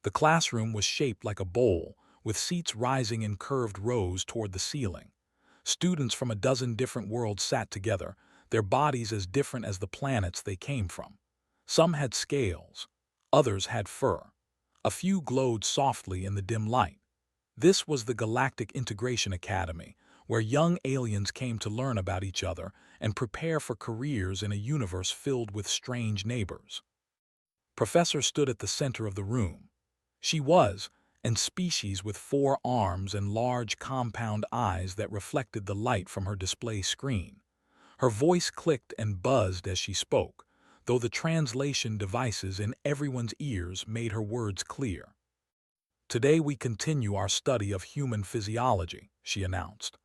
The classroom was shaped like a bowl, with seats rising in curved rows toward the ceiling. Students from a dozen different worlds sat together, their bodies as different as the planets they came from. Some had scales, others had fur. A few glowed softly in the dim light. This was the Galactic Integration Academy, where young aliens came to learn about each other and prepare for careers in a universe filled with strange neighbors. Professor stood at the center of the room. She was an species with 4 arms and large compound eyes that reflected the light from her display screen. Her voice clicked and buzzed as she spoke, though the translation devices in everyone's ears made her words clear. "Today we continue our study of human physiology," she announced.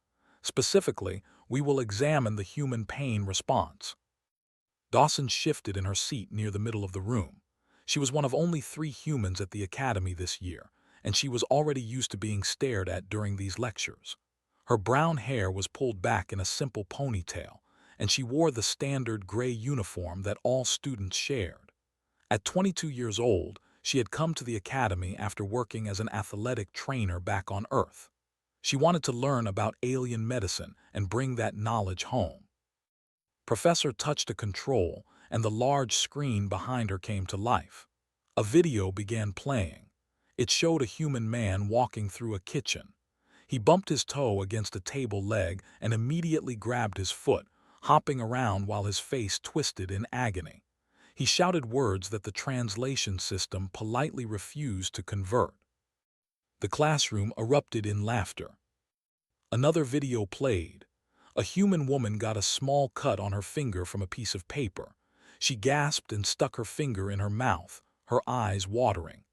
"Specifically, we will examine the human pain response." Dawson shifted in her seat near the middle of the room. She was one of only 3 humans at the academy this year, and she was already used to being stared at during these lectures. Her brown hair was pulled back in a simple ponytail, and she wore the standard gray uniform that all students shared. At 22 years old, she had come to the academy after working as an athletic trainer back on Earth. She wanted to learn about alien medicine and bring that knowledge home. Professor touched a control, and the large screen behind her came to life. A video began playing. It showed a human man walking through a kitchen. He bumped his toe against a table leg and immediately grabbed his foot, hopping around while his face twisted in agony. He shouted words that the translation system politely refused to convert. The classroom erupted in laughter. Another video played. A human woman got a small cut on her finger from a piece of paper. She gasped and stuck her finger in her mouth, her eyes watering.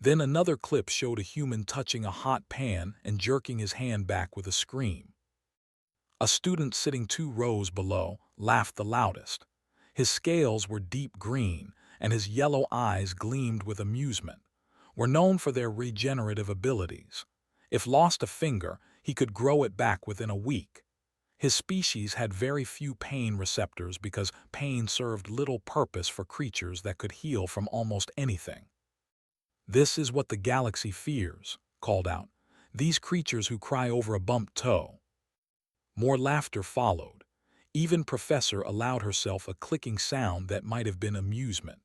Then another clip showed a human touching a hot pan and jerking his hand back with a scream. A student sitting 2 rows below laughed the loudest. His scales were deep green, and his yellow eyes gleamed with amusement. Were known for their regenerative abilities. If lost a finger, he could grow it back within a week. His species had very few pain receptors because pain served little purpose for creatures that could heal from almost anything. "This is what the galaxy fears," called out. "These creatures who cry over a bumped toe." More laughter followed. Even Professor allowed herself a clicking sound that might have been amusement.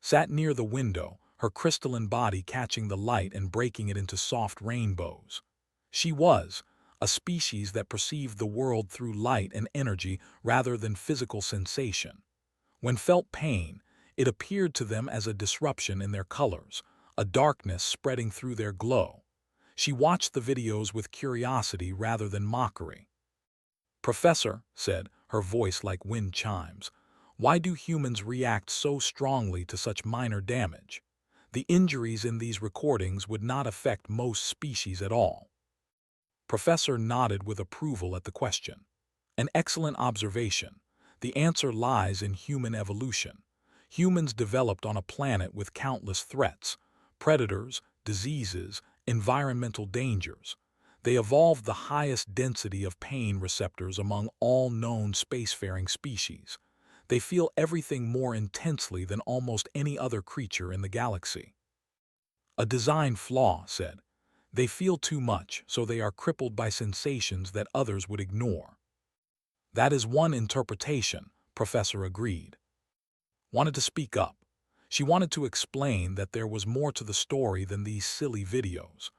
Sat near the window, her crystalline body catching the light and breaking it into soft rainbows. She was a species that perceived the world through light and energy rather than physical sensation. When felt pain, it appeared to them as a disruption in their colors, a darkness spreading through their glow. She watched the videos with curiosity rather than mockery. "Professor," said, her voice like wind chimes, "why do humans react so strongly to such minor damage? The injuries in these recordings would not affect most species at all." Professor nodded with approval at the question. "An excellent observation. The answer lies in human evolution. Humans developed on a planet with countless threats, predators, diseases, environmental dangers. They evolved the highest density of pain receptors among all known spacefaring species. They feel everything more intensely than almost any other creature in the galaxy." "A design flaw," said. "They feel too much, so they are crippled by sensations that others would ignore." "That is one interpretation," Professor agreed. Wanted to speak up. She wanted to explain that there was more to the story than these silly videos.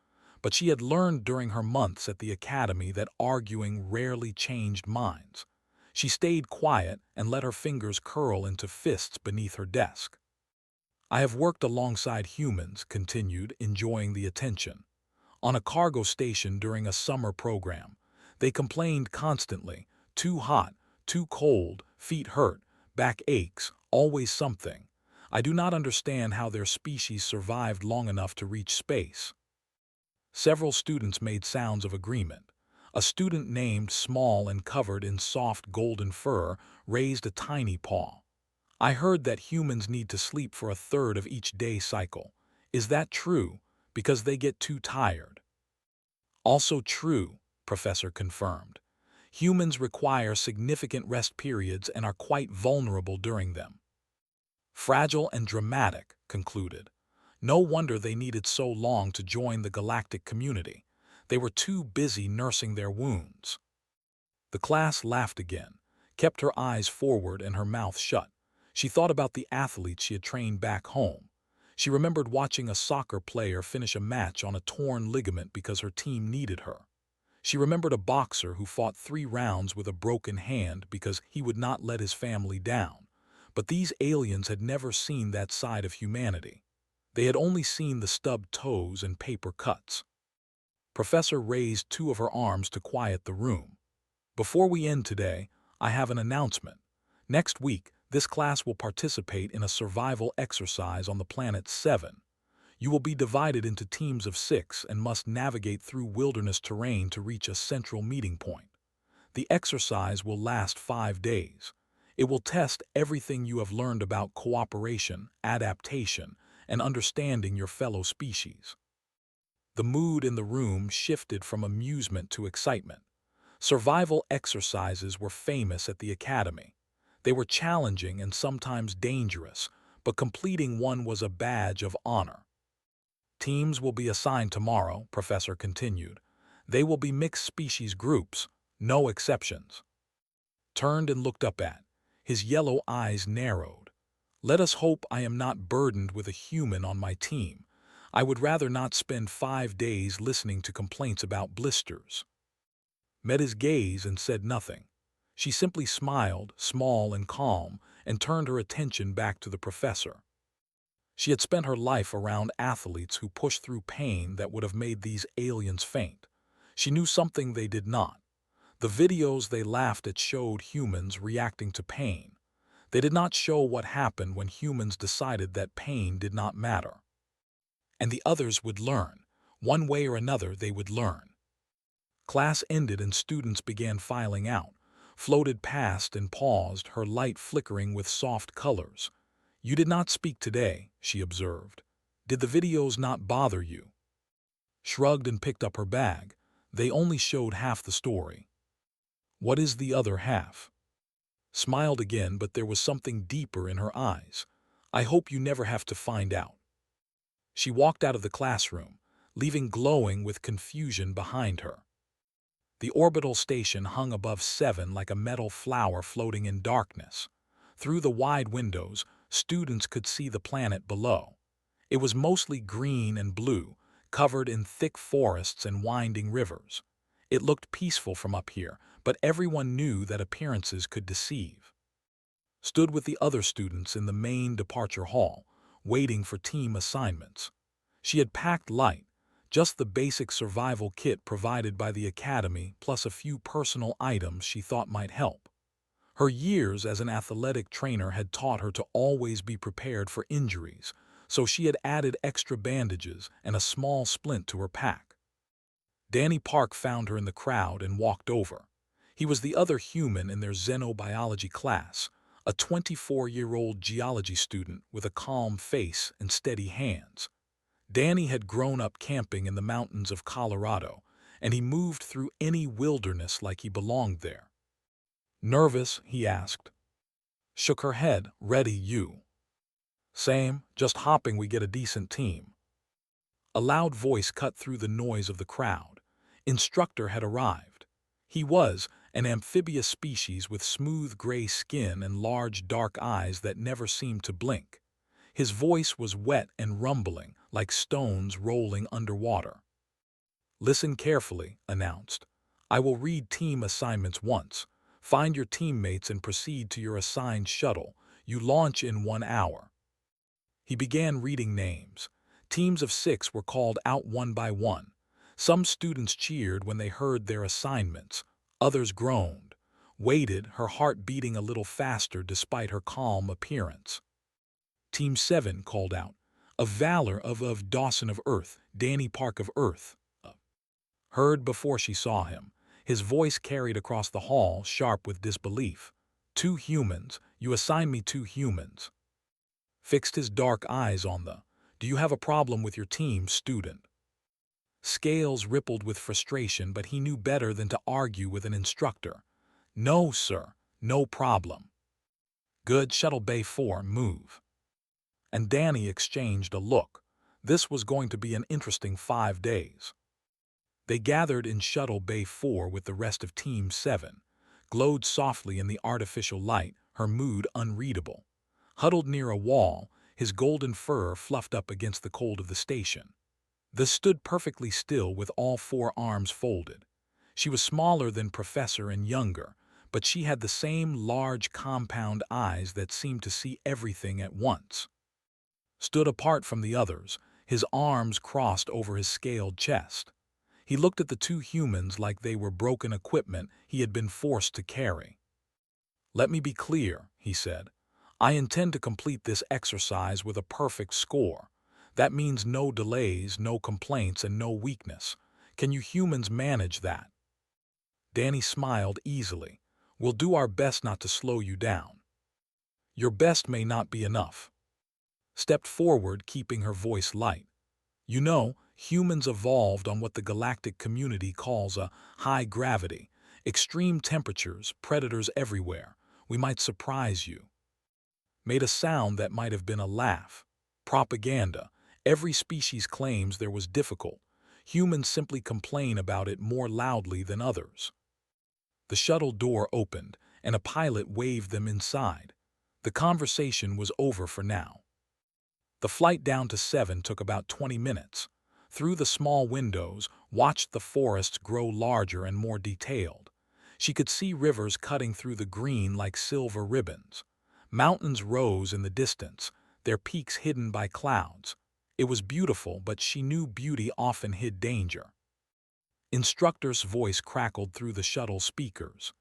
But she had learned during her months at the academy that arguing rarely changed minds. She stayed quiet and let her fingers curl into fists beneath her desk. "I have worked alongside humans," continued, enjoying the attention. "On a cargo station during a summer program. They complained constantly. Too hot, too cold, feet hurt, back aches, always something. I do not understand how their species survived long enough to reach space." Several students made sounds of agreement. A student named Small and covered in soft golden fur raised a tiny paw. "I heard that humans need to sleep for a third of each day cycle. Is that true? Because they get too tired." "Also true," Professor confirmed. "Humans require significant rest periods and are quite vulnerable during them." "Fragile and dramatic," concluded. No wonder they needed so long to join the galactic community. They were too busy nursing their wounds. The class laughed again, kept her eyes forward and her mouth shut. She thought about the athletes she had trained back home. She remembered watching a soccer player finish a match on a torn ligament because her team needed her. She remembered a boxer who fought 3 rounds with a broken hand because he would not let his family down. But these aliens had never seen that side of humanity. They had only seen the stubbed toes and paper cuts. Professor raised 2 of her arms to quiet the room. Before we end today, I have an announcement. Next week, this class will participate in a survival exercise on the planet 7. You will be divided into teams of 6 and must navigate through wilderness terrain to reach a central meeting point. The exercise will last 5 days. It will test everything you have learned about cooperation, adaptation, and understanding your fellow species. The mood in the room shifted from amusement to excitement. Survival exercises were famous at the academy. They were challenging and sometimes dangerous, but completing one was a badge of honor. Teams will be assigned tomorrow, Professor continued. They will be mixed species groups, no exceptions. Turned and looked up at. His yellow eyes narrowed. Let us hope I am not burdened with a human on my team. I would rather not spend 5 days listening to complaints about blisters. Met his gaze and said nothing. She simply smiled, small and calm, and turned her attention back to the professor. She had spent her life around athletes who pushed through pain that would have made these aliens faint. She knew something they did not. The videos they laughed at showed humans reacting to pain. They did not show what happened when humans decided that pain did not matter. And the others would learn. One way or another, they would learn. Class ended and students began filing out, floated past and paused, her light flickering with soft colors. You did not speak today, she observed. Did the videos not bother you? Shrugged and picked up her bag. They only showed half the story. What is the other half? Smiled again, but there was something deeper in her eyes. I hope you never have to find out. She walked out of the classroom, leaving glowing with confusion behind her. The orbital station hung above 7 like a metal flower floating in darkness. Through the wide windows, students could see the planet below. It was mostly green and blue, covered in thick forests and winding rivers. It looked peaceful from up here, but everyone knew that appearances could deceive. Stood with the other students in the main departure hall, waiting for team assignments. She had packed light, just the basic survival kit provided by the academy plus a few personal items she thought might help. Her years as an athletic trainer had taught her to always be prepared for injuries, so she had added extra bandages and a small splint to her pack. Danny Park found her in the crowd and walked over. He was the other human in their xenobiology class, a 24-year-old geology student with a calm face and steady hands. Danny had grown up camping in the mountains of Colorado, and he moved through any wilderness like he belonged there. Nervous? He asked. Shook her head. Ready, you? Same, just hopping we get a decent team. A loud voice cut through the noise of the crowd. Instructor had arrived. He was an amphibious species with smooth gray skin and large dark eyes that never seemed to blink. His voice was wet and rumbling, like stones rolling underwater. Listen carefully, announced. I will read team assignments once. Find your teammates and proceed to your assigned shuttle. You launch in 1 hour. He began reading names. Teams of 6 were called out one by one. Some students cheered when they heard their assignments. Others groaned, waited, her heart beating a little faster despite her calm appearance. Team 7 called out, of Valor of Dawson of Earth, Danny Park of Earth. Heard before she saw him. His voice carried across the hall, sharp with disbelief. 2 humans, you assign me 2 humans. Fixed his dark eyes on the, do you have a problem with your team, student? Scales rippled with frustration, but he knew better than to argue with an instructor. No, sir, no problem. Good, Shuttle Bay 4, move. And Danny exchanged a look. This was going to be an interesting 5 days. They gathered in Shuttle Bay 4 with the rest of Team 7, glowed softly in the artificial light, her mood unreadable. Huddled near a wall, his golden fur fluffed up against the cold of the station. This stood perfectly still with all four arms folded. She was smaller than Professor and younger, but she had the same large compound eyes that seemed to see everything at once. Stood apart from the others, his arms crossed over his scaled chest. He looked at the two humans like they were broken equipment he had been forced to carry. "Let me be clear," he said. "I intend to complete this exercise with a perfect score. That means no delays, no complaints, and no weakness. Can you humans manage that?" Danny smiled easily. "We'll do our best not to slow you down." "Your best may not be enough." Stepped forward, keeping her voice light. "You know, humans evolved on what the galactic community calls a high gravity. Extreme temperatures, predators everywhere. We might surprise you." Made a sound that might have been a laugh. Propaganda. Every species claims there was difficult. Humans simply complain about it more loudly than others. The shuttle door opened, and a pilot waved them inside. The conversation was over for now. The flight down to 7 took about 20 minutes. Through the small windows, watched the forests grow larger and more detailed. She could see rivers cutting through the green like silver ribbons. Mountains rose in the distance, their peaks hidden by clouds. It was beautiful, but she knew beauty often hid danger. Instructor's voice crackled through the shuttle speakers.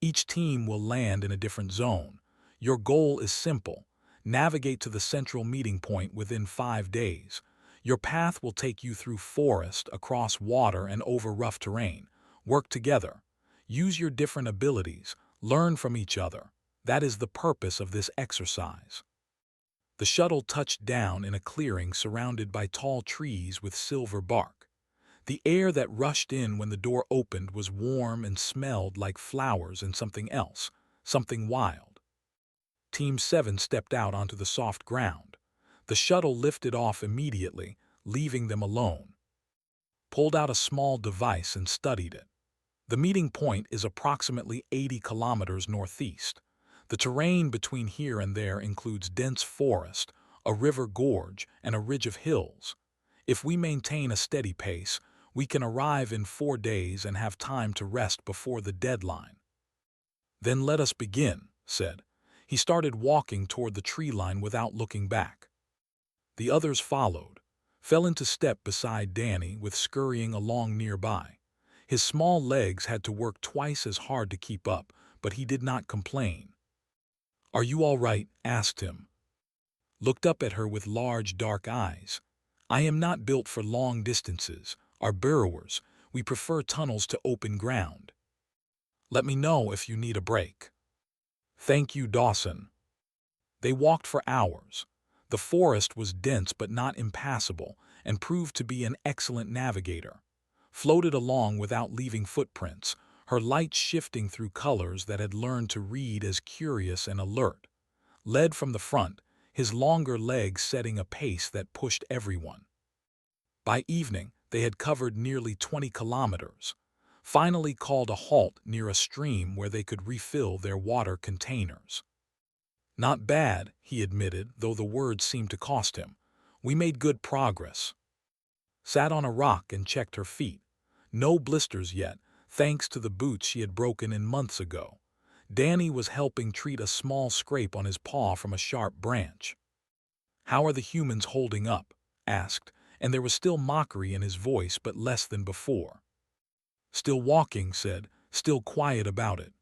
"Each team will land in a different zone. Your goal is simple. Navigate to the central meeting point within 5 days. Your path will take you through forest, across water, and over rough terrain. Work together. Use your different abilities. Learn from each other. That is the purpose of this exercise." The shuttle touched down in a clearing surrounded by tall trees with silver bark. The air that rushed in when the door opened was warm and smelled like flowers and something else, something wild. Team 7 stepped out onto the soft ground. The shuttle lifted off immediately, leaving them alone. Pulled out a small device and studied it. The meeting point is approximately 80 kilometers northeast. The terrain between here and there includes dense forest, a river gorge, and a ridge of hills. If we maintain a steady pace, we can arrive in 4 days and have time to rest before the deadline. "Then let us begin," said. He started walking toward the tree line without looking back. The others followed, fell into step beside Danny with scurrying along nearby. His small legs had to work twice as hard to keep up, but he did not complain. "Are you all right?" asked him. Looked up at her with large dark eyes. "I am not built for long distances. Our burrowers, we prefer tunnels to open ground. Let me know if you need a break." "Thank you, Dawson." They walked for hours. The forest was dense but not impassable and proved to be an excellent navigator. Floated along without leaving footprints, her light shifting through colors that had learned to read as curious and alert. Led from the front, his longer legs setting a pace that pushed everyone. By evening, they had covered nearly 20 kilometers. Finally called a halt near a stream where they could refill their water containers. "Not bad," he admitted, though the words seemed to cost him. "We made good progress." Sat on a rock and checked her feet. No blisters yet, thanks to the boots she had broken in months ago. Danny was helping treat a small scrape on his paw from a sharp branch. "How are the humans holding up?" asked, and there was still mockery in his voice but less than before. "Still walking," said, "still quiet about it."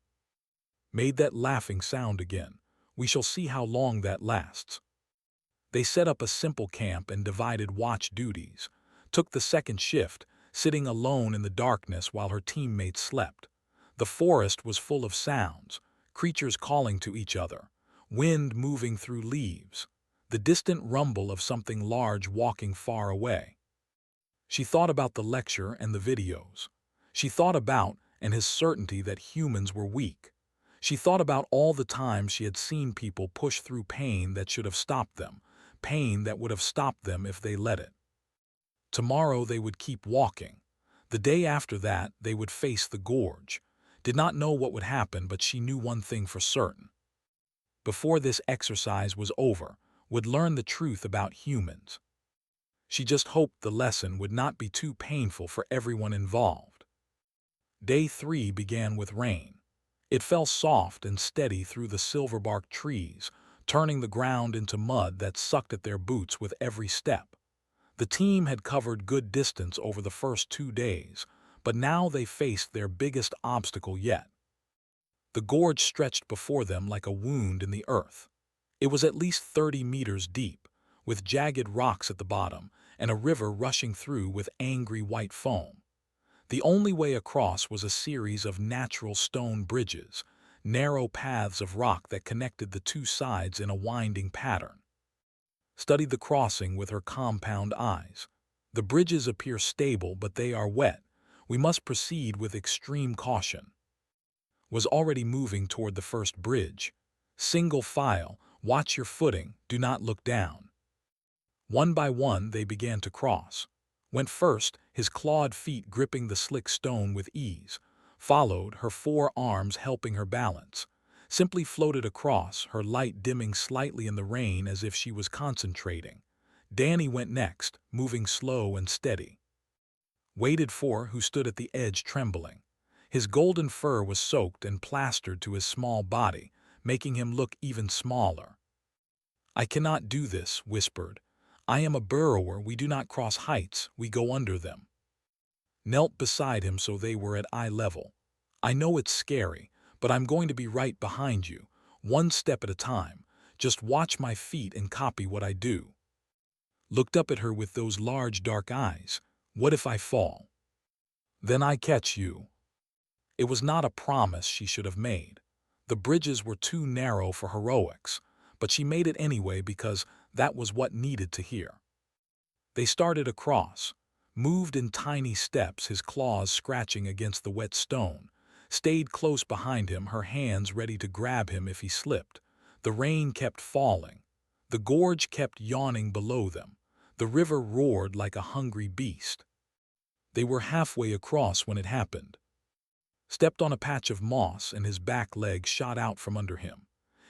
Made that laughing sound again. "We shall see how long that lasts." They set up a simple camp and divided watch duties. Took the second shift, sitting alone in the darkness while her teammates slept. The forest was full of sounds, creatures calling to each other, wind moving through leaves, the distant rumble of something large walking far away. She thought about the lecture and the videos. She thought about and his certainty that humans were weak. She thought about all the times she had seen people push through pain that should have stopped them, pain that would have stopped them if they let it. Tomorrow they would keep walking. The day after that, they would face the gorge. Did not know what would happen, but she knew one thing for certain. Before this exercise was over, would learn the truth about humans. She just hoped the lesson would not be too painful for everyone involved. Day 3 began with rain. It fell soft and steady through the silverbark trees, turning the ground into mud that sucked at their boots with every step. The team had covered good distance over the first 2 days, but now they faced their biggest obstacle yet. The gorge stretched before them like a wound in the earth. It was at least 30 meters deep, with jagged rocks at the bottom and a river rushing through with angry white foam. The only way across was a series of natural stone bridges, narrow paths of rock that connected the two sides in a winding pattern. Studied the crossing with her compound eyes. The bridges appear stable, but they are wet. We must proceed with extreme caution. Was already moving toward the first bridge. Single file, watch your footing, do not look down. One by one they began to cross. Went first, his clawed feet gripping the slick stone with ease. Followed, her 4 arms helping her balance. Simply floated across, her light dimming slightly in the rain as if she was concentrating. Danny went next, moving slow and steady. Waited for who stood at the edge trembling. His golden fur was soaked and plastered to his small body, making him look even smaller. "I cannot do this," whispered. "I am a burrower, we do not cross heights, we go under them." Knelt beside him so they were at eye level. "I know it's scary, but I'm going to be right behind you, one step at a time. Just watch my feet and copy what I do." Looked up at her with those large dark eyes. "What if I fall? Then I catch you." It was not a promise she should have made. The bridges were too narrow for heroics, but she made it anyway because that was what needed to hear. They started across, moved in tiny steps, his claws scratching against the wet stone, stayed close behind him, her hands ready to grab him if he slipped. The rain kept falling. The gorge kept yawning below them. The river roared like a hungry beast. They were halfway across when it happened. Stepped on a patch of moss and his back leg shot out from under him.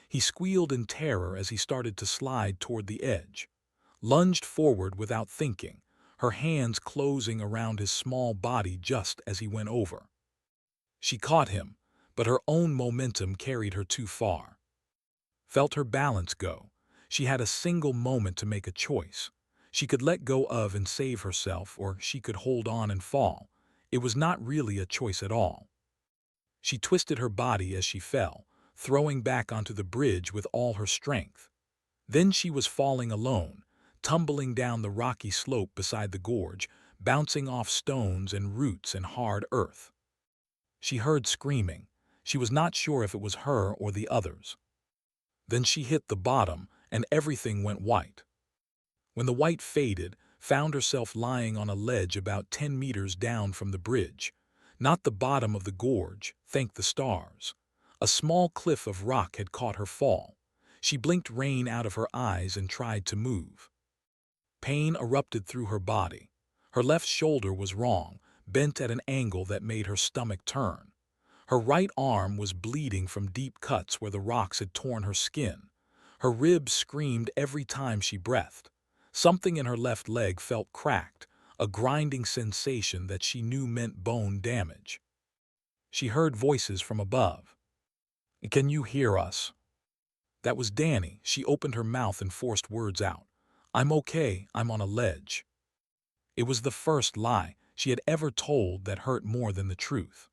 He squealed in terror as he started to slide toward the edge. Lunged forward without thinking, her hands closing around his small body just as he went over. She caught him, but her own momentum carried her too far. Felt her balance go. She had a single moment to make a choice. She could let go of and save herself, or she could hold on and fall. It was not really a choice at all. She twisted her body as she fell, throwing back onto the bridge with all her strength. Then she was falling alone, tumbling down the rocky slope beside the gorge, bouncing off stones and roots and hard earth. She heard screaming. She was not sure if it was her or the others. Then she hit the bottom, and everything went white. When the white faded, found herself lying on a ledge about 10 meters down from the bridge. Not the bottom of the gorge, thank the stars. A small cliff of rock had caught her fall. She blinked rain out of her eyes and tried to move. Pain erupted through her body. Her left shoulder was wrong, bent at an angle that made her stomach turn. Her right arm was bleeding from deep cuts where the rocks had torn her skin. Her ribs screamed every time she breathed. Something in her left leg felt cracked, a grinding sensation that she knew meant bone damage. She heard voices from above. "Can you hear us?" That was Danny. She opened her mouth and forced words out. "I'm okay, I'm on a ledge." It was the first lie she had ever told that hurt more than the truth.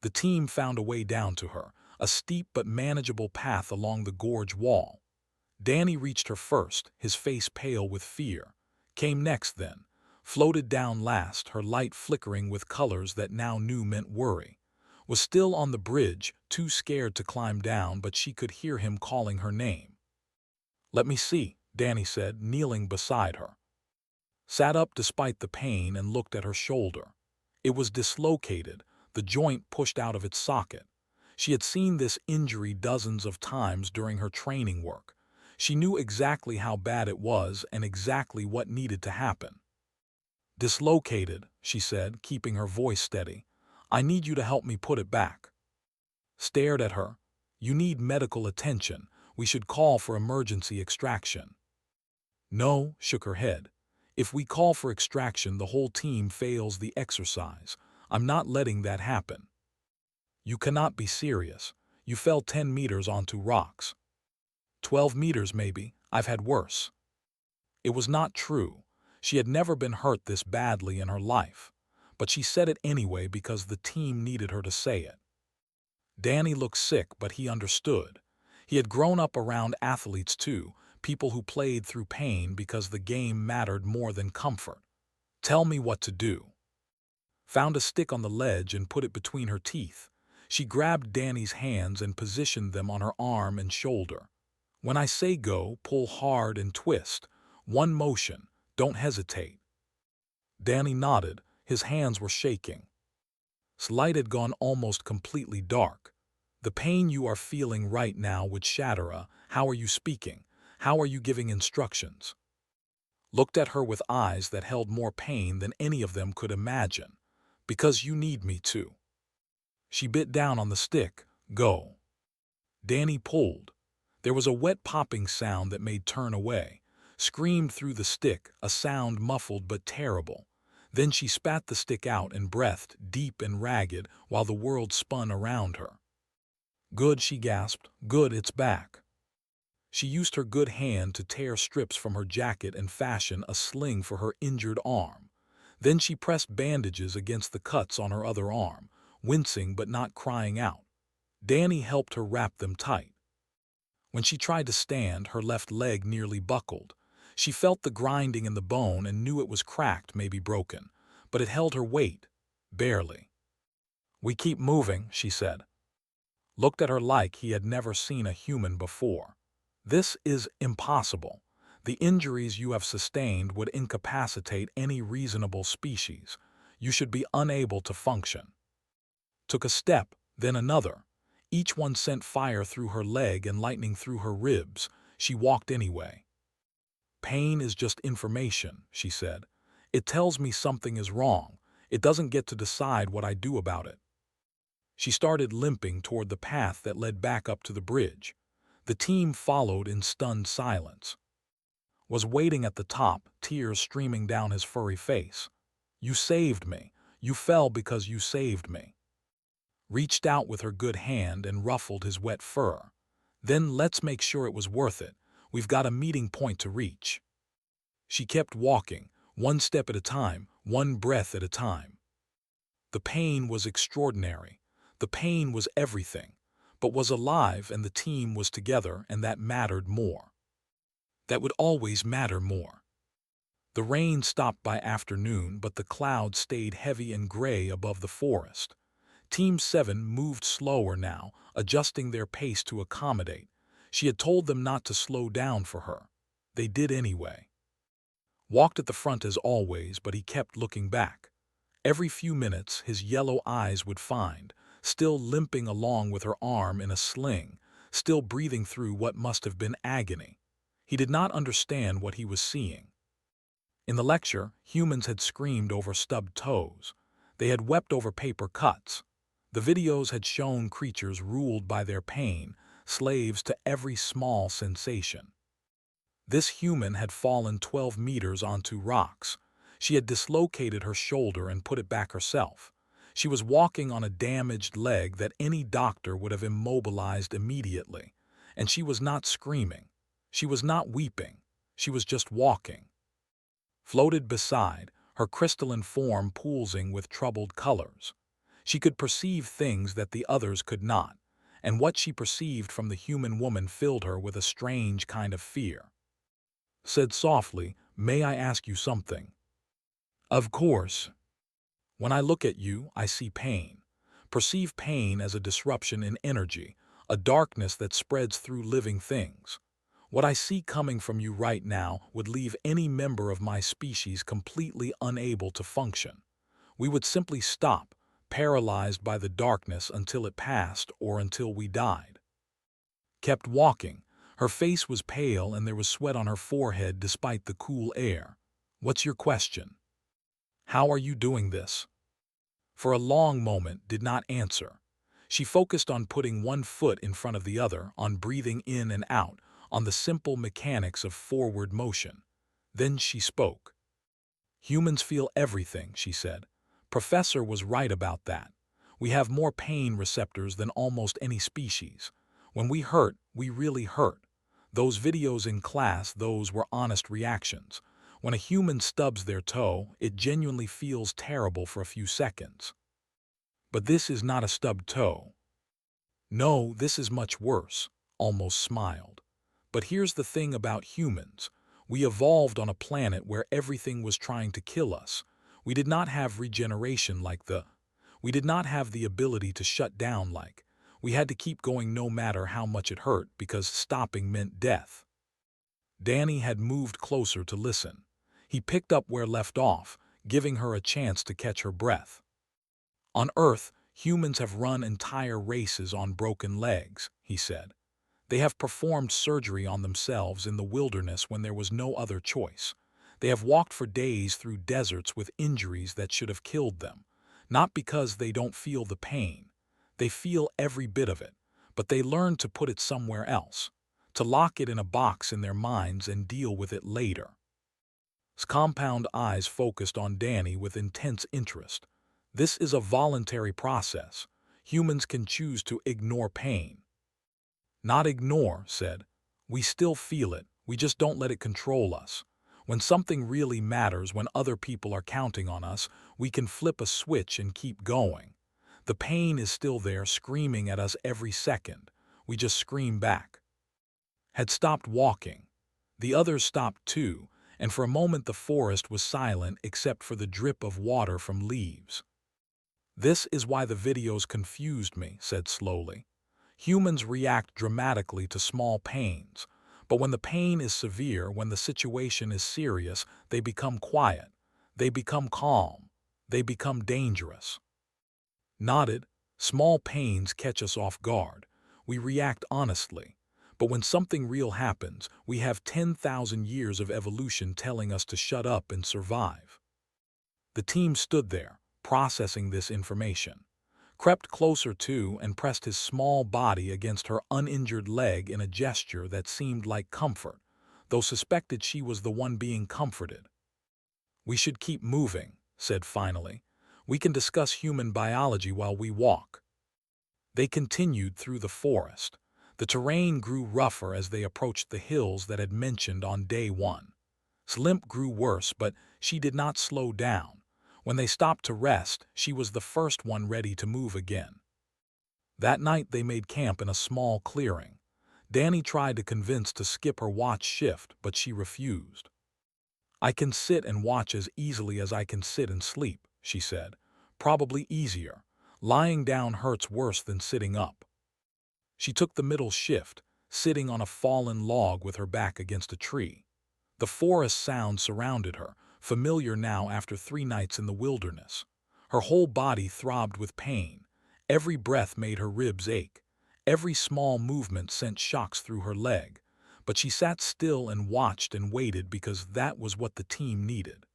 The team found a way down to her, a steep but manageable path along the gorge wall. Danny reached her first, his face pale with fear. Came next then. Floated down last, her light flickering with colors that now knew meant worry. Was still on the bridge, too scared to climb down, but she could hear him calling her name. "Let me see," Danny said, kneeling beside her. Sat up despite the pain and looked at her shoulder. It was dislocated, the joint pushed out of its socket. She had seen this injury dozens of times during her training work. She knew exactly how bad it was and exactly what needed to happen. Dislocated, she said, keeping her voice steady. I need you to help me put it back. Stared at her. You need medical attention. We should call for emergency extraction. No, shook her head. If we call for extraction, the whole team fails the exercise. I'm not letting that happen. You cannot be serious. You fell 10 meters onto rocks. 12 meters, maybe. I've had worse. It was not true. She had never been hurt this badly in her life. But she said it anyway because the team needed her to say it. Danny looked sick, but he understood. He had grown up around athletes too, people who played through pain because the game mattered more than comfort. Tell me what to do. Found a stick on the ledge and put it between her teeth. She grabbed Danny's hands and positioned them on her arm and shoulder. When I say go, pull hard and twist. One motion. Don't hesitate. Danny nodded. His hands were shaking. His light had gone almost completely dark. The pain you are feeling right now would shatter a. How are you speaking? How are you giving instructions? Looked at her with eyes that held more pain than any of them could imagine. Because you need me to. She bit down on the stick. Go. Danny pulled. There was a wet popping sound that made turn away. Screamed through the stick, a sound muffled but terrible. Then she spat the stick out and breathed, deep and ragged, while the world spun around her. Good, she gasped. Good, it's back. She used her good hand to tear strips from her jacket and fashion a sling for her injured arm. Then she pressed bandages against the cuts on her other arm, wincing but not crying out. Danny helped her wrap them tight. When she tried to stand, her left leg nearly buckled. She felt the grinding in the bone and knew it was cracked, maybe broken, but it held her weight, barely. We keep moving, she said. Looked at her like he had never seen a human before. This is impossible. The injuries you have sustained would incapacitate any reasonable species. You should be unable to function. Took a step, then another. Each one sent fire through her leg and lightning through her ribs. She walked anyway. Pain is just information, she said. It tells me something is wrong. It doesn't get to decide what I do about it. She started limping toward the path that led back up to the bridge. The team followed in stunned silence. Was waiting at the top, tears streaming down his furry face. You saved me. You fell because you saved me. Reached out with her good hand and ruffled his wet fur. Then let's make sure it was worth it. We've got a meeting point to reach. She kept walking, one step at a time, one breath at a time. The pain was extraordinary. The pain was everything, but was alive and the team was together and that mattered more. That would always matter more. The rain stopped by afternoon, but the clouds stayed heavy and gray above the forest. Team 7 moved slower now, adjusting their pace to accommodate. She had told them not to slow down for her. They did anyway. Walked at the front as always, but he kept looking back. Every few minutes, his yellow eyes would find, still limping along with her arm in a sling, still breathing through what must have been agony. He did not understand what he was seeing. In the lecture, humans had screamed over stubbed toes. They had wept over paper cuts. The videos had shown creatures ruled by their pain, slaves to every small sensation. This human had fallen 12 meters onto rocks. She had dislocated her shoulder and put it back herself. She was walking on a damaged leg that any doctor would have immobilized immediately. And she was not screaming. She was not weeping. She was just walking. Floated beside, her crystalline form pulsing with troubled colors. She could perceive things that the others could not, and what she perceived from the human woman filled her with a strange kind of fear. Said softly, "May I ask you something?" "Of course." "When I look at you, I see pain. Perceive pain as a disruption in energy, a darkness that spreads through living things. What I see coming from you right now would leave any member of my species completely unable to function. We would simply stop, paralyzed by the darkness until it passed or until we died." Kept walking. Her face was pale and there was sweat on her forehead despite the cool air. "What's your question?" How are you doing this? For a long moment did not answer. She focused on putting one foot in front of the other, on breathing in and out, on the simple mechanics of forward motion. Then she spoke. Humans feel everything, she said. Professor was right about that. We have more pain receptors than almost any species. When we hurt, we really hurt. Those videos in class, those were honest reactions. When a human stubs their toe, it genuinely feels terrible for a few seconds. But this is not a stubbed toe. No, this is much worse, almost smiled. But here's the thing about humans. We evolved on a planet where everything was trying to kill us. We did not have regeneration we did not have the ability to shut down we had to keep going no matter how much it hurt because stopping meant death. Danny had moved closer to listen. He picked up where left off, giving her a chance to catch her breath. On Earth, humans have run entire races on broken legs, he said. They have performed surgery on themselves in the wilderness when there was no other choice. They have walked for days through deserts with injuries that should have killed them. Not because they don't feel the pain. They feel every bit of it, but they learn to put it somewhere else, to lock it in a box in their minds and deal with it later. His compound eyes focused on Danny with intense interest. This is a voluntary process. Humans can choose to ignore pain. Not ignore, said. We still feel it, we just don't let it control us. When something really matters, when other people are counting on us, we can flip a switch and keep going. The pain is still there, screaming at us every second. We just scream back. Had stopped walking. The others stopped too, and for a moment the forest was silent except for the drip of water from leaves. This is why the videos confused me, said slowly. Humans react dramatically to small pains, but when the pain is severe, when the situation is serious, they become quiet, they become calm, they become dangerous. Nodded. Small pains catch us off guard. We react honestly. But when something real happens, we have 10,000 years of evolution telling us to shut up and survive. The team stood there, processing this information. Crept closer to and pressed his small body against her uninjured leg in a gesture that seemed like comfort, though suspected she was the one being comforted. We should keep moving, said finally. We can discuss human biology while we walk. They continued through the forest. The terrain grew rougher as they approached the hills that had mentioned on day one. Limp grew worse, but she did not slow down. When they stopped to rest, she was the first one ready to move again. That night they made camp in a small clearing. Danny tried to convince to skip her watch shift, but she refused. I can sit and watch as easily as I can sit and sleep, she said. Probably easier. Lying down hurts worse than sitting up. She took the middle shift, sitting on a fallen log with her back against a tree. The forest sound surrounded her, familiar now after 3 nights in the wilderness. Her whole body throbbed with pain. Every breath made her ribs ache. Every small movement sent shocks through her leg. But she sat still and watched and waited because that was what the team needed.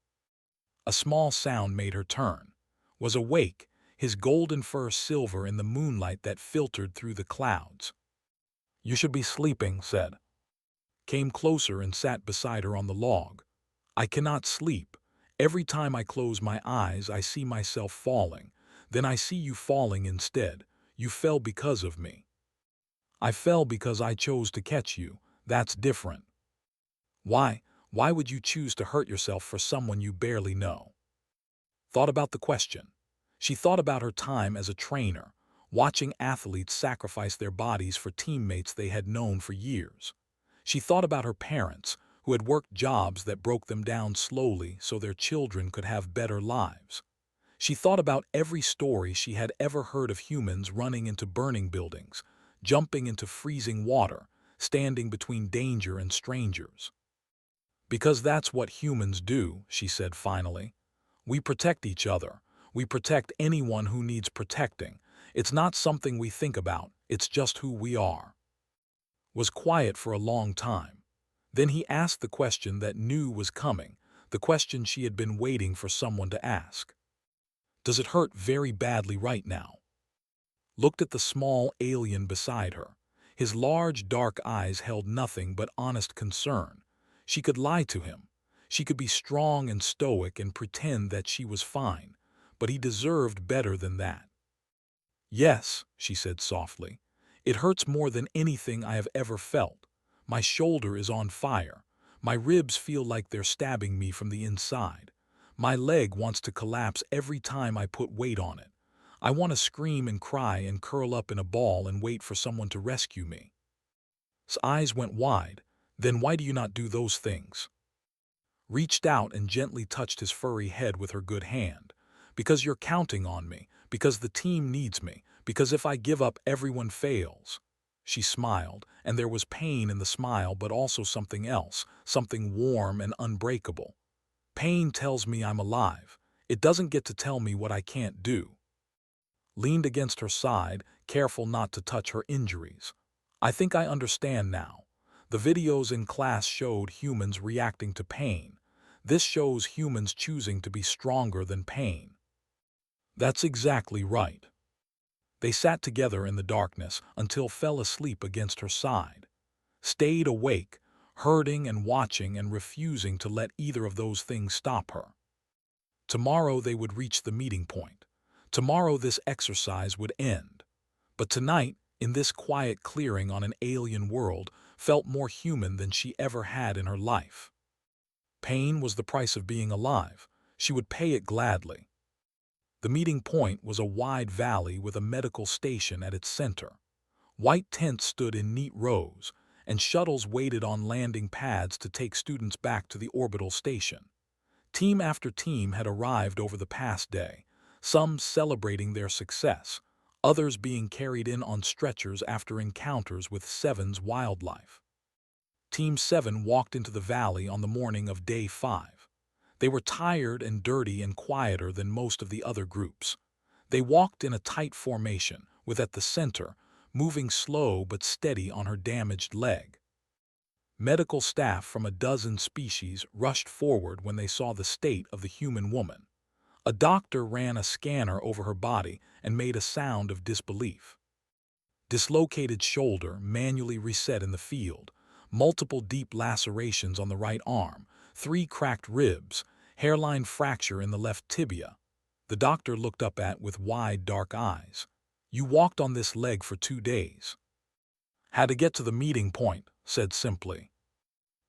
A small sound made her turn. Was awake, his golden fur silver in the moonlight that filtered through the clouds. You should be sleeping, said. Came closer and sat beside her on the log. I cannot sleep. Every time I close my eyes, I see myself falling. Then I see you falling instead. You fell because of me. I fell because I chose to catch you. That's different. Why? Why would you choose to hurt yourself for someone you barely know? Thought about the question. She thought about her time as a trainer, watching athletes sacrifice their bodies for teammates they had known for years. She thought about her parents, who had worked jobs that broke them down slowly so their children could have better lives. She thought about every story she had ever heard of humans running into burning buildings, jumping into freezing water, standing between danger and strangers. Because that's what humans do, she said finally. We protect each other. We protect anyone who needs protecting. It's not something we think about, it's just who we are. Was quiet for a long time. Then he asked the question that knew was coming, the question she had been waiting for someone to ask. Does it hurt very badly right now? Looked at the small alien beside her. His large, dark eyes held nothing but honest concern. She could lie to him. She could be strong and stoic and pretend that she was fine, but he deserved better than that. Yes, she said softly. It hurts more than anything I have ever felt. My shoulder is on fire. My ribs feel like they're stabbing me from the inside. My leg wants to collapse every time I put weight on it. I want to scream and cry and curl up in a ball and wait for someone to rescue me. His eyes went wide. Then why do you not do those things? Reached out and gently touched his furry head with her good hand. Because you're counting on me, because the team needs me, because if I give up, everyone fails. She smiled, and there was pain in the smile, but also something else, something warm and unbreakable. Pain tells me I'm alive. It doesn't get to tell me what I can't do. Leaned against her side, careful not to touch her injuries. I think I understand now. The videos in class showed humans reacting to pain. This shows humans choosing to be stronger than pain. That's exactly right. They sat together in the darkness until fell asleep against her side. Stayed awake, hurting and watching and refusing to let either of those things stop her. Tomorrow they would reach the meeting point. Tomorrow this exercise would end. But tonight, in this quiet clearing on an alien world, felt more human than she ever had in her life. Pain was the price of being alive. She would pay it gladly. The meeting point was a wide valley with a medical station at its center. White tents stood in neat rows, and shuttles waited on landing pads to take students back to the orbital station. Team after team had arrived over the past day, some celebrating their success, others being carried in on stretchers after encounters with Seven's wildlife. Team 7 walked into the valley on the morning of Day 5. They were tired and dirty and quieter than most of the other groups. They walked in a tight formation, with at the center, moving slow but steady on her damaged leg. Medical staff from a dozen species rushed forward when they saw the state of the human woman. A doctor ran a scanner over her body and made a sound of disbelief. Dislocated shoulder manually reset in the field, multiple deep lacerations on the right arm, 3 cracked ribs, hairline fracture in the left tibia. The doctor looked up with wide, dark eyes. You walked on this leg for 2 days. Had to get to the meeting point, said simply.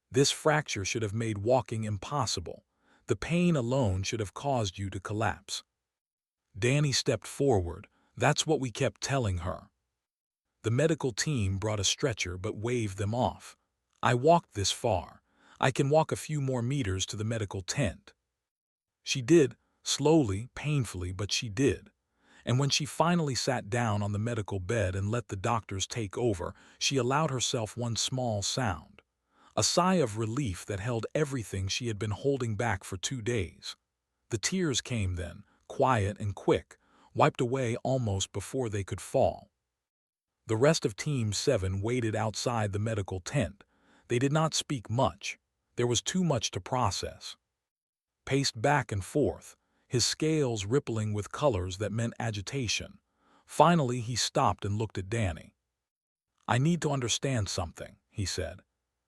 This fracture should have made walking impossible. The pain alone should have caused you to collapse. Danny stepped forward. That's what we kept telling her. The medical team brought a stretcher but waved them off. I walked this far. I can walk a few more meters to the medical tent. She did, slowly, painfully, but she did. And when she finally sat down on the medical bed and let the doctors take over, she allowed herself one small sound. A sigh of relief that held everything she had been holding back for 2 days. The tears came then, quiet and quick, wiped away almost before they could fall. The rest of Team 7 waited outside the medical tent. They did not speak much. There was too much to process. Paced back and forth, his scales rippling with colors that meant agitation. Finally, he stopped and looked at Danny. I need to understand something, he said.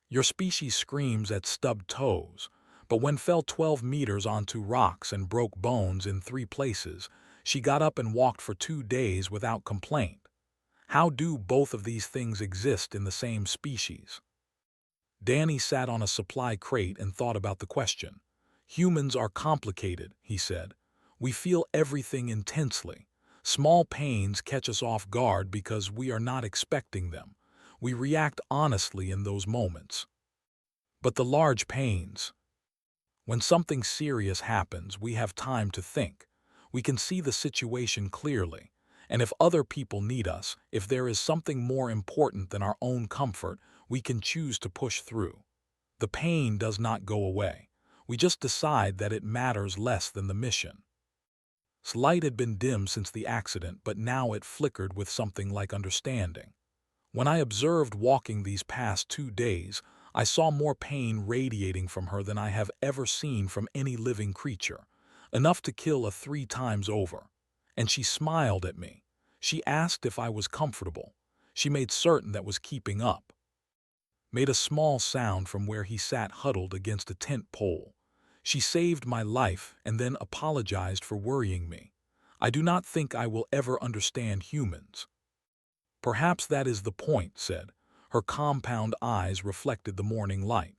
Your species screams at stubbed toes, but when fell 12 meters onto rocks and broke bones in 3 places, she got up and walked for 2 days without complaint. How do both of these things exist in the same species? Danny sat on a supply crate and thought about the question. Humans are complicated, he said. We feel everything intensely. Small pains catch us off guard because we are not expecting them. We react honestly in those moments. But the large pains. When something serious happens, we have time to think. We can see the situation clearly. And if other people need us, if there is something more important than our own comfort, we can choose to push through. The pain does not go away. We just decide that it matters less than the mission. Its light had been dim since the accident, but now it flickered with something like understanding. When I observed walking these past 2 days, I saw more pain radiating from her than I have ever seen from any living creature, enough to kill a 3 times over. And she smiled at me. She asked if I was comfortable. She made certain that was keeping up. Made a small sound from where he sat huddled against a tent pole. She saved my life and then apologized for worrying me. I do not think I will ever understand humans. Perhaps that is the point, said. Her compound eyes reflected the morning light.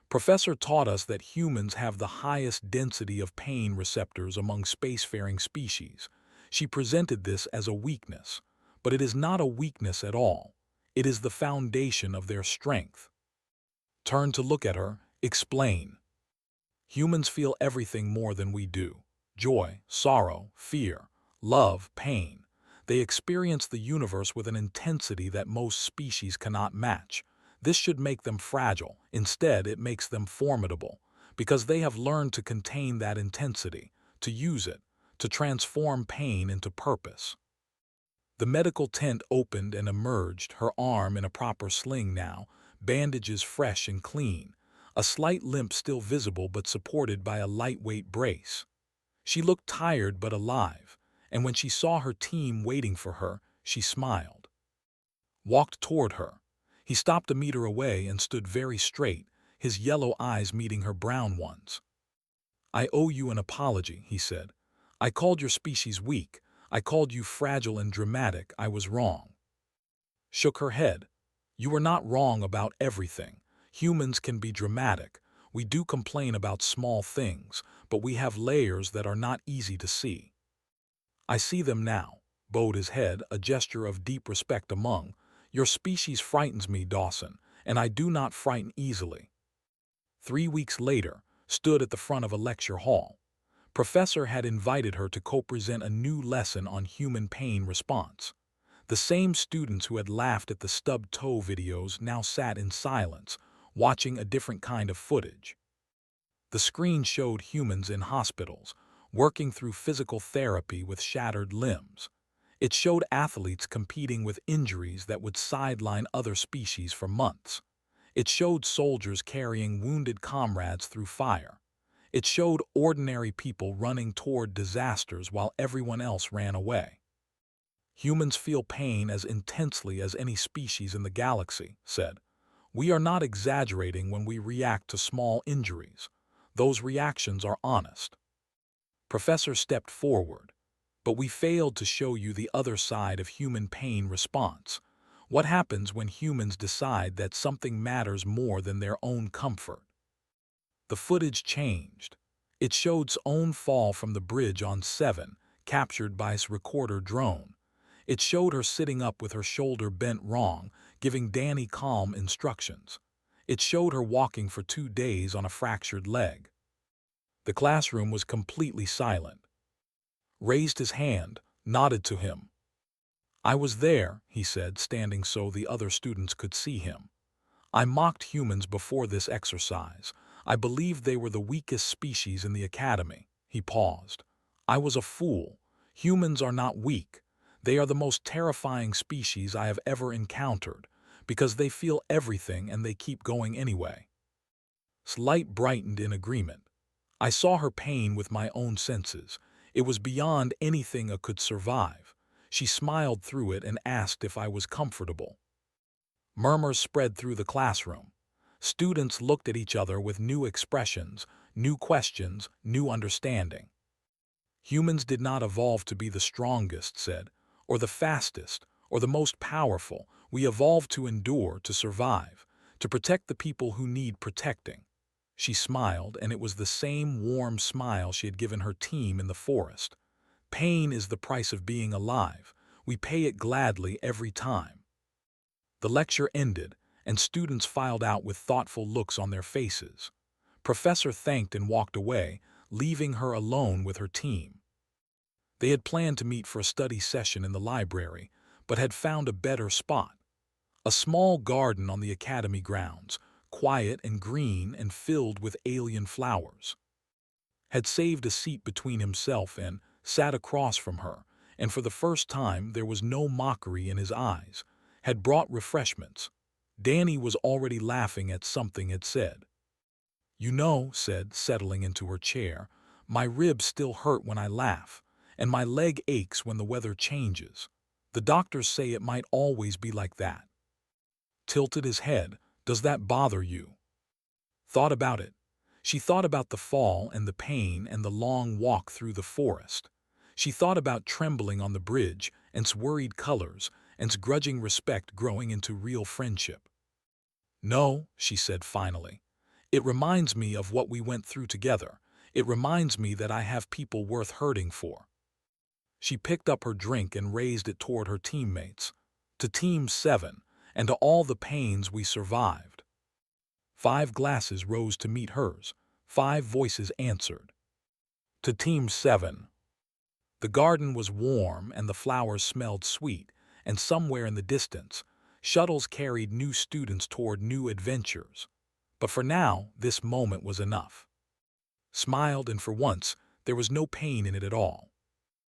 Professor taught us that humans have the highest density of pain receptors among spacefaring species. She presented this as a weakness, but it is not a weakness at all. It is the foundation of their strength. Turn to look at her, explain. Humans feel everything more than we do. Joy, sorrow, fear, love, pain. They experience the universe with an intensity that most species cannot match. This should make them fragile. Instead, it makes them formidable, because they have learned to contain that intensity, to use it, to transform pain into purpose. The medical tent opened and emerged, her arm in a proper sling now, bandages fresh and clean, a slight limp still visible but supported by a lightweight brace. She looked tired but alive, and when she saw her team waiting for her, she smiled. Walked toward her. He stopped a meter away and stood very straight, his yellow eyes meeting her brown ones. I owe you an apology, he said. I called your species weak. I called you fragile and dramatic. I was wrong. Shook her head. You were not wrong about everything. Humans can be dramatic. We do complain about small things, but we have layers that are not easy to see. I see them now, bowed his head, a gesture of deep respect among. Your species frightens me, Dawson, and I do not frighten easily. 3 weeks later, stood at the front of a lecture hall. Professor had invited her to co-present a new lesson on human pain response. The same students who had laughed at the stubbed toe videos now sat in silence, watching a different kind of footage. The screen showed humans in hospitals, working through physical therapy with shattered limbs. It showed athletes competing with injuries that would sideline other species for months. It showed soldiers carrying wounded comrades through fire. It showed ordinary people running toward disasters while everyone else ran away. Humans feel pain as intensely as any species in the galaxy, said. We are not exaggerating when we react to small injuries. Those reactions are honest. Professor stepped forward. But we failed to show you the other side of human pain response. What happens when humans decide that something matters more than their own comfort? The footage changed. It showed its own fall from the bridge on 7, captured by its recorder drone. It showed her sitting up with her shoulder bent wrong, giving Danny calm instructions. It showed her walking for 2 days on a fractured leg. The classroom was completely silent. Raised his hand, nodded to him. I was there, he said, standing so the other students could see him. I mocked humans before this exercise. I believed they were the weakest species in the academy. He paused. I was a fool. Humans are not weak. They are the most terrifying species I have ever encountered, because they feel everything and they keep going anyway. Light brightened in agreement. I saw her pain with my own senses. It was beyond anything I could survive. She smiled through it and asked if I was comfortable. Murmurs spread through the classroom. Students looked at each other with new expressions, new questions, new understanding. Humans did not evolve to be the strongest, said, or the fastest, or the most powerful. We evolved to endure, to survive, to protect the people who need protecting. She smiled, and it was the same warm smile she had given her team in the forest. Pain is the price of being alive. We pay it gladly every time. The lecture ended, and students filed out with thoughtful looks on their faces. Professor thanked and walked away, leaving her alone with her team. They had planned to meet for a study session in the library, but had found a better spot. A small garden on the academy grounds, quiet and green and filled with alien flowers. Had saved a seat between himself and sat across from her, and for the first time there was no mockery in his eyes. Had brought refreshments. Danny was already laughing at something it said. "You know," said, settling into her chair, "my ribs still hurt when I laugh, and my leg aches when the weather changes. The doctors say it might always be like that." Tilted his head. "Does that bother you?" Thought about it. She thought about the fall and the pain and the long walk through the forest. She thought about trembling on the bridge and's worried colors and's grudging respect growing into real friendship. "No," she said finally. "It reminds me of what we went through together. It reminds me that I have people worth hurting for." She picked up her drink and raised it toward her teammates. "To Team 7, and to all the pains we survived." 5 glasses rose to meet hers. 5 voices answered. "To Team 7." The garden was warm and the flowers smelled sweet, and somewhere in the distance, shuttles carried new students toward new adventures. But for now, this moment was enough. Smiled, and for once, there was no pain in it at all.